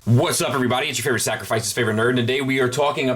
What's up, everybody? It's your favorite sacrifice's favorite nerd, and today we are looking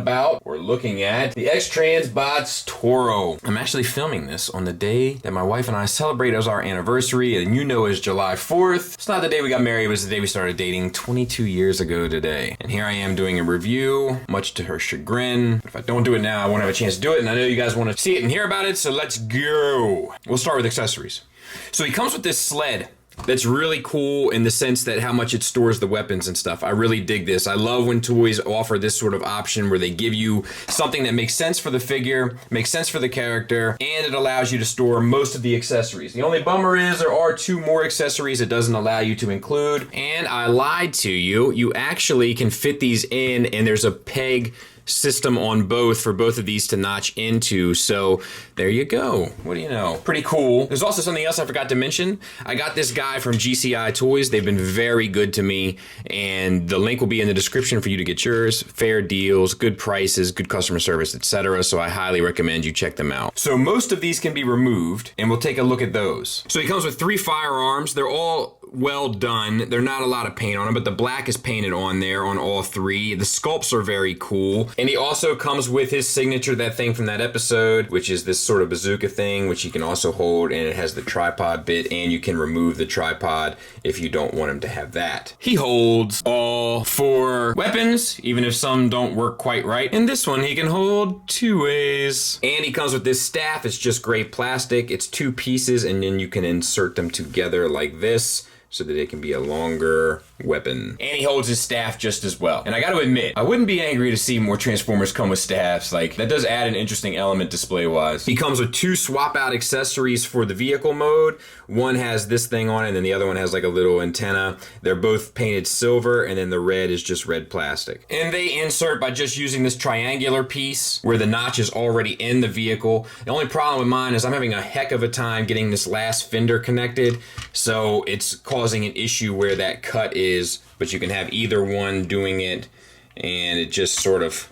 at the X Transbots Toro. I'm actually filming this on the day that my wife and I celebrate as our anniversary, and you know is July 4th. It's not the day we got married, but it's the day we started dating 22 years ago today. And here I am doing a review, much to her chagrin. If I don't do it now, I won't have a chance to do it, and I know you guys want to see it and hear about it, so let's go. We'll start with accessories. So he comes with this sled that's really cool in the sense that how much it stores the weapons and stuff. I really dig this. I love when toys offer this sort of option where they give you something that makes sense for the figure, makes sense for the character, and it allows you to store most of the accessories. The only bummer is there are 2 more accessories it doesn't allow you to include, and I lied to you. You actually can fit these in, and there's a peg system on both for both of these to notch into, so there you go. What do you know? Pretty cool. There's also something else I forgot to mention. I got this guy from GCI Toys. They've been very good to me, and the link will be in the description for you to get yours. Fair deals, good prices, good customer service, etc. So I highly recommend you check them out. So most of these can be removed, and we'll take a look at those. So he comes with 3 firearms. They're all well done. There's not a lot of paint on them, but the black is painted on there on all 3. The sculpts are very cool. And he also comes with his signature, that thing from that episode, which is this sort of bazooka thing, which you can also hold, and it has the tripod bit, and you can remove the tripod if you don't want him to have that. He holds all 4 weapons, even if some don't work quite right. And this one he can hold 2 ways. And he comes with this staff. It's just gray plastic. It's 2 pieces, and then you can insert them together like this, so that it can be a longer weapon. And he holds his staff just as well. And I gotta admit, I wouldn't be angry to see more Transformers come with staffs. Like, that does add an interesting element display-wise. He comes with 2 swap-out accessories for the vehicle mode. One has this thing on it, and then the other one has like a little antenna. They're both painted silver, and then the red is just red plastic. And they insert by just using this triangular piece where the notch is already in the vehicle. The only problem with mine is I'm having a heck of a time getting this last fender connected, so it's causing an issue where that cut is, but you can have either one doing it, and it just sort of,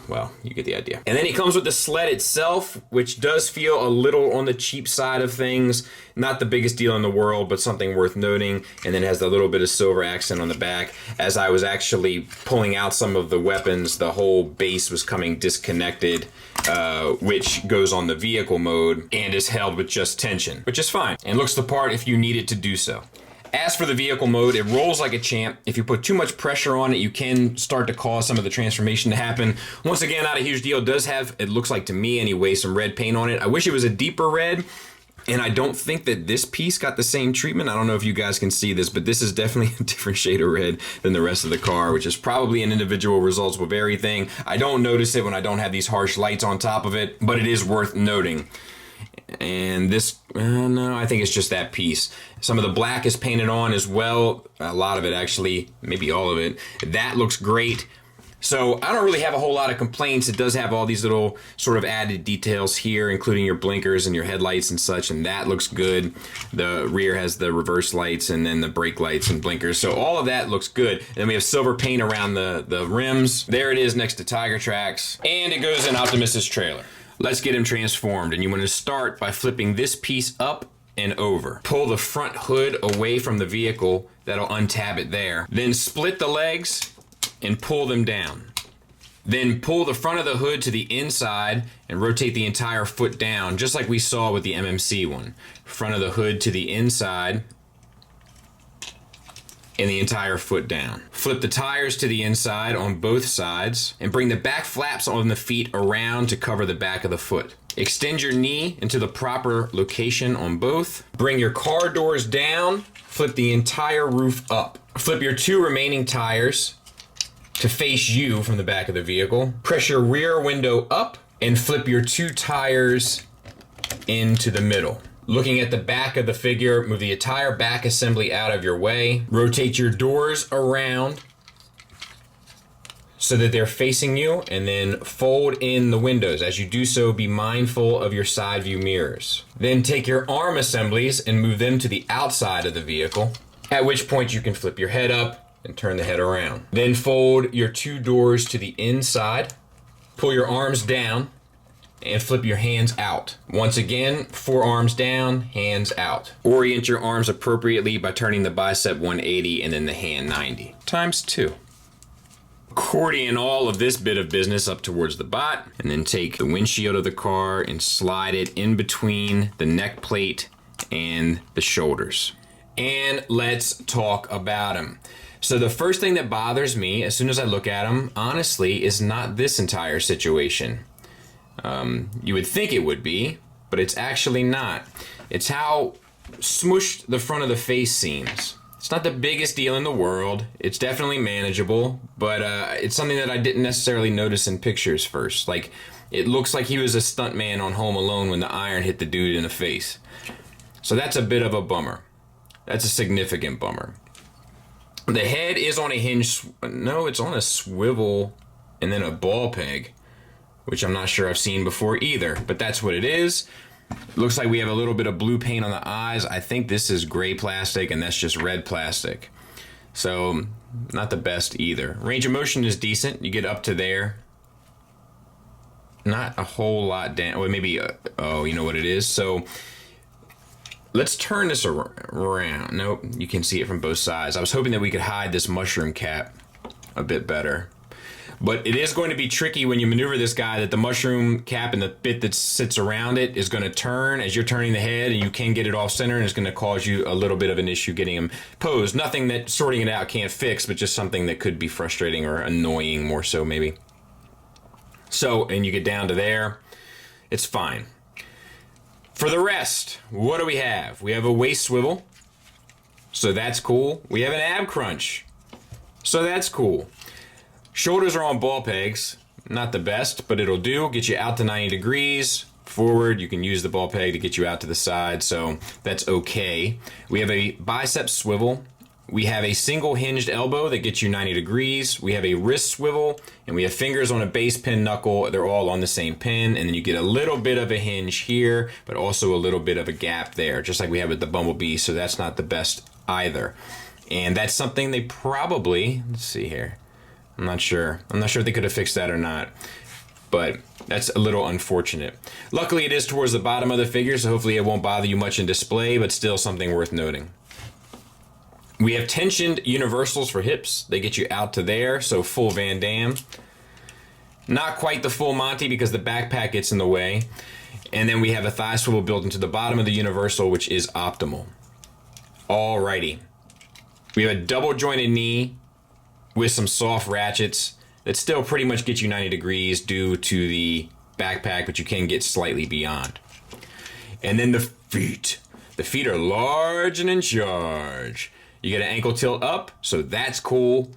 well, you get the idea. And then he comes with the sled itself, which does feel a little on the cheap side of things. Not the biggest deal in the world, but something worth noting. And then has the little bit of silver accent on the back. As I was actually pulling out some of the weapons, the whole base was coming disconnected, which goes on the vehicle mode and is held with just tension, which is fine, and looks the part if you need it to do so. As for the vehicle mode, it rolls like a champ. If you put too much pressure on it, you can start to cause some of the transformation to happen. Once again, not a huge deal. It does have, it looks like to me anyway, some red paint on it. I wish it was a deeper red, and I don't think that this piece got the same treatment. I don't know if you guys can see this, but this is definitely a different shade of red than the rest of the car, which is probably an individual results will vary thing. I don't notice it when I don't have these harsh lights on top of it, but it is worth noting. And this, no, I think it's just that piece. Some of the black is painted on as well. A lot of it, actually, maybe all of it. That looks great. So I don't really have a whole lot of complaints. It does have all these little sort of added details here, including your blinkers and your headlights and such, and that looks good. The rear has the reverse lights and then the brake lights and blinkers. So all of that looks good. And then we have silver paint around the rims. There it is next to Tiger Tracks. And it goes in Optimus's trailer. Let's get him transformed, and you want to start by flipping this piece up and over. Pull the front hood away from the vehicle. That'll untab it there. Then split the legs and pull them down. Then pull the front of the hood to the inside and rotate the entire foot down, just like we saw with the MMC one. Front of the hood to the inside and the entire foot down. Flip the tires to the inside on both sides and bring the back flaps on the feet around to cover the back of the foot. Extend your knee into the proper location on both. Bring your car doors down, flip the entire roof up. Flip your 2 remaining tires to face you from the back of the vehicle. Press your rear window up and flip your 2 tires into the middle. Looking at the back of the figure, move the entire back assembly out of your way. Rotate your doors around so that they're facing you, and then fold in the windows. As you do so, be mindful of your side view mirrors. Then take your arm assemblies and move them to the outside of the vehicle, at which point you can flip your head up and turn the head around. Then fold your 2 doors to the inside, pull your arms down, and flip your hands out. Once again, 4 arms down, hands out. Orient your arms appropriately by turning the bicep 180 and then the hand 90. Times 2. accordion all of this bit of business up towards the bot, and then take the windshield of the car and slide it in between the neck plate and the shoulders. And let's talk about him. So the first thing that bothers me as soon as I look at him, honestly, is not this entire situation. You would think it would be, but it's actually not. It's how smushed the front of the face seems. It's not the biggest deal in the world. It's definitely manageable, but it's something that I didn't necessarily notice in pictures first. Like, it looks like he was a stuntman on Home Alone when the iron hit the dude in the face. So that's a bit of a bummer. That's a significant bummer. The head is on a hinge. No, it's on a swivel and then a ball peg, which I'm not sure I've seen before either, but that's what it is. It looks like we have a little bit of blue paint on the eyes. I think this is gray plastic and that's just red plastic. So not the best either. Range of motion is decent. You get up to there. Not a whole lot down. Well, maybe, oh, you know what it is? So let's turn this around. Nope, you can see it from both sides. I was hoping that we could hide this mushroom cap a bit better. But it is going to be tricky when you maneuver this guy, that the mushroom cap and the bit that sits around it is going to turn as you're turning the head, and you can get it off center, and it's going to cause you a little bit of an issue getting him posed. Nothing that sorting it out can't fix, but just something that could be frustrating or annoying more so maybe. So, and you get down to there, it's fine. For the rest, what do we have? We have a waist swivel, so that's cool. We have an ab crunch, so that's cool. Shoulders are on ball pegs, not the best, but it'll do. Get you out to 90 degrees. Forward, you can use the ball peg to get you out to the side, so that's okay. We have a bicep swivel. We have a single hinged elbow that gets you 90 degrees. We have a wrist swivel, and we have fingers on a base pin knuckle. They're all on the same pin, and then you get a little bit of a hinge here, but also a little bit of a gap there, just like we have with the Bumblebee, so that's not the best either. And that's something they probably, let's see here. I'm not sure if they could have fixed that or not, but that's a little unfortunate. Luckily, it is towards the bottom of the figure, so hopefully it won't bother you much in display, but still something worth noting. We have tensioned universals for hips. They get you out to there, so full Van Damme. Not quite the full Monty because the backpack gets in the way. And then we have a thigh swivel built into the bottom of the universal, which is optimal. Alrighty. We have a double jointed knee with some soft ratchets that still pretty much get you 90 degrees due to the backpack, but you can get slightly beyond. And then the feet. The feet are large and in charge. You get an ankle tilt up, so that's cool.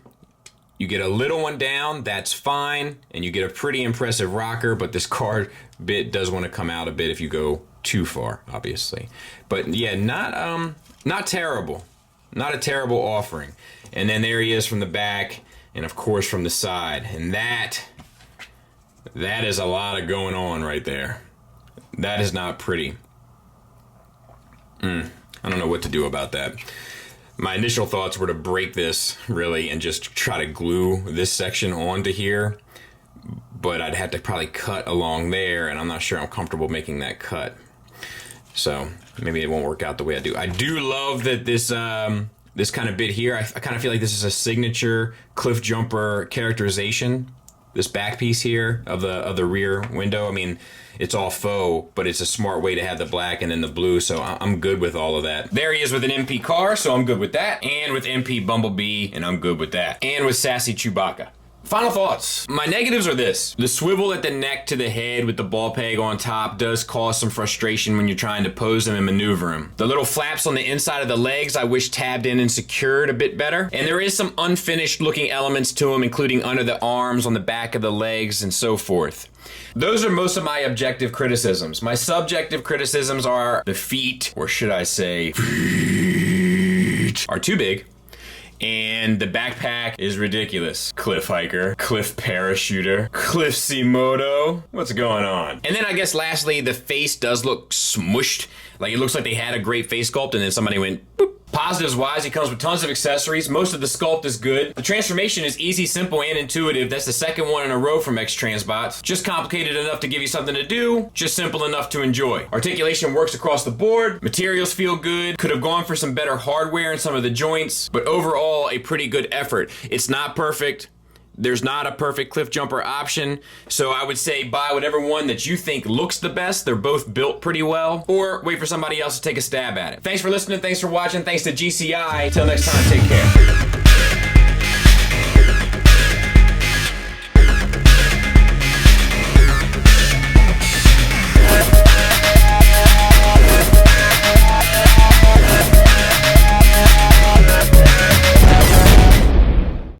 You get a little one down, that's fine. And you get a pretty impressive rocker, but this card bit does want to come out a bit if you go too far, obviously. But yeah, not terrible. Not a terrible offering. And then there he is from the back, and of course from the side. And that is a lot of going on right there. That is not pretty. I don't know what to do about that. My initial thoughts were to break this, really, and just try to glue this section onto here. But I'd have to probably cut along there, and I'm not sure I'm comfortable making that cut. So maybe it won't work out the way I do. I do love that this this kind of bit here, I kind of feel like this is a signature Cliffjumper characterization. This back piece here of the rear window. I mean, it's all faux, but it's a smart way to have the black and then the blue, so I'm good with all of that. There he is with an MP car, so I'm good with that. And with MP Bumblebee, and I'm good with that. And with Sassy Chewbacca. Final thoughts. My negatives are this. The swivel at the neck to the head with the ball peg on top does cause some frustration when you're trying to pose him and maneuver him. The little flaps on the inside of the legs I wish tabbed in and secured a bit better. And there is some unfinished looking elements to him, including under the arms, on the back of the legs, and so forth. Those are most of my objective criticisms. My subjective criticisms are the feet, or should I say feet, are too big. And the backpack is ridiculous. Cliff hiker, cliff parachuter, cliff Moto. What's going on? And then I guess lastly, the face does look smushed. Like it looks like they had a great face sculpt and then somebody went boop. Positives wise, he comes with tons of accessories. Most of the sculpt is good. The transformation is easy, simple, and intuitive. That's the second one in a row from X Transbots. Just complicated enough to give you something to do, just simple enough to enjoy. Articulation works across the board. Materials feel good. Could have gone for some better hardware in some of the joints, but overall, a pretty good effort. It's not perfect. There's not a perfect cliff jumper option, so I would say buy whatever one that you think looks the best. They're both built pretty well, or wait for somebody else to take a stab at it. Thanks for listening, thanks for watching, thanks to GCI. Till next time, take care.